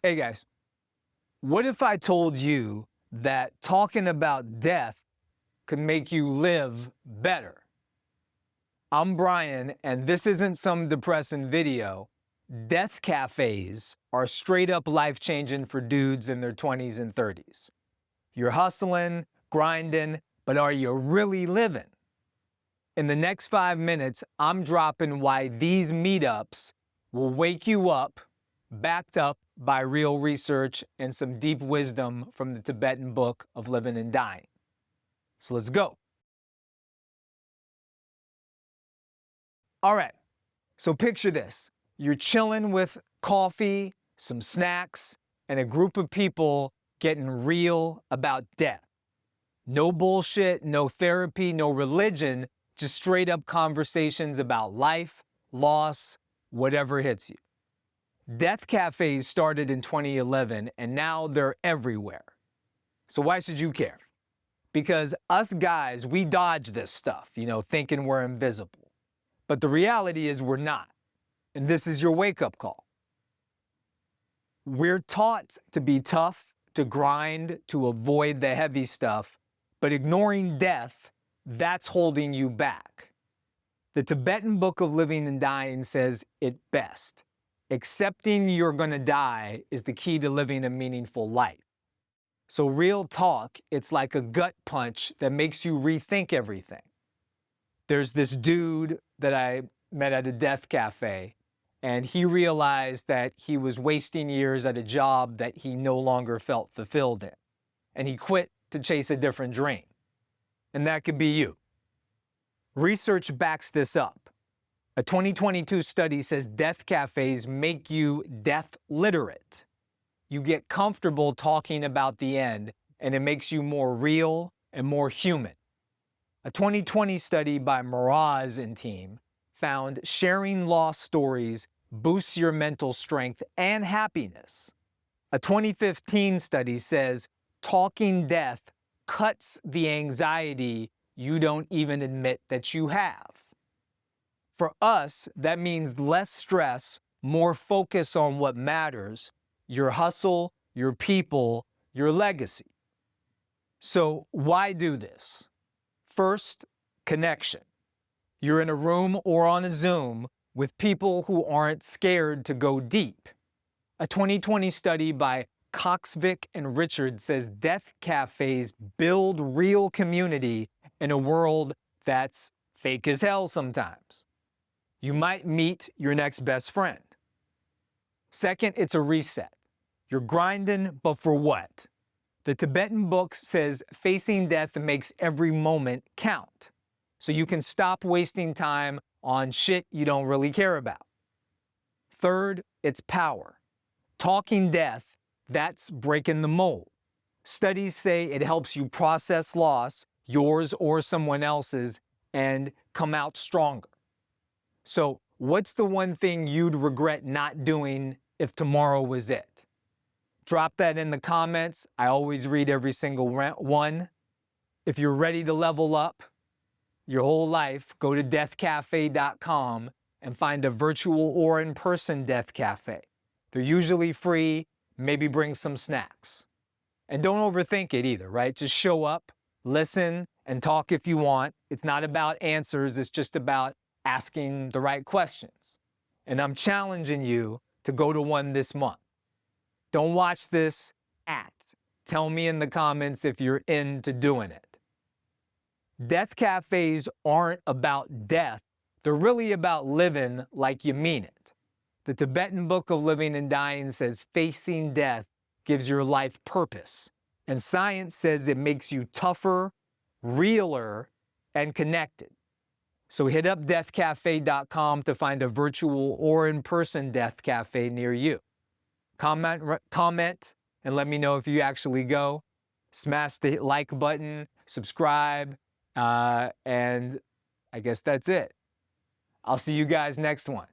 Hey guys, what if I told you that talking about death could make you live better? I'm Brian, and this isn't some depressing video. Death cafes are straight up life changing for dudes in their 20s and 30s. You're hustling, grinding, but are you really living? In the next 5 minutes, I'm dropping why these meetups will wake you up, backed up by real research and some deep wisdom from the Tibetan book of living and dying. So let's go. All right, so picture this. You're chilling with coffee, some snacks, and a group of people getting real about death. No bullshit, no therapy, no religion, just straight up conversations about life, loss, whatever hits you. Death cafes started in 2011 and now they're everywhere. So why should you care? Because us guys, we dodge this stuff, thinking we're invisible. But the reality is we're not. And this is your wake-up call. We're taught to be tough, to grind, to avoid the heavy stuff, but ignoring death, that's holding you back. The Tibetan book of living and dying says it best. Accepting you're gonna die is the key to living a meaningful life. So real talk, it's like a gut punch that makes you rethink everything. There's this dude that I met at a death cafe, and he realized that he was wasting years at a job that he no longer felt fulfilled in. And he quit to chase a different dream. And that could be you. Research backs this up. A 2022 study says death cafes make you death literate. You get comfortable talking about the end, and it makes you more real and more human. A 2020 study by Miraz and team found sharing loss stories boosts your mental strength and happiness. A 2015 study says talking death cuts the anxiety you don't even admit that you have. For us, that means less stress, more focus on what matters, your hustle, your people, your legacy. So why do this? First, connection. You're in a room or on a Zoom with people who aren't scared to go deep. A 2020 study by Coxvick and Richard says death cafes build real community in a world that's fake as hell sometimes. You might meet your next best friend. Second, it's a reset. You're grinding, but for what? The Tibetan book says facing death makes every moment count. So you can stop wasting time on shit you don't really care about. Third, it's power. Talking death, that's breaking the mold. Studies say it helps you process loss, yours or someone else's, and come out stronger. So what's the one thing you'd regret not doing if tomorrow was it? Drop that in the comments. I always read every single one. If you're ready to level up your whole life, go to deathcafe.com and find a virtual or in-person death cafe. They're usually free. Maybe bring some snacks. And don't overthink it either, right? Just show up, listen, and talk if you want. It's not about answers. It's just about asking the right questions. And I'm challenging you to go to one this month. Don't watch this, act. Tell me in the comments if you're into doing it. Death cafes aren't about death. They're really about living like you mean it. The Tibetan book of living and dying says facing death gives your life purpose. And science says it makes you tougher, realer, and connected. So hit up deathcafe.com to find a virtual or in-person death cafe near you. Comment and let me know if you actually go. Smash the like button, subscribe, and I guess that's it. I'll see you guys next one.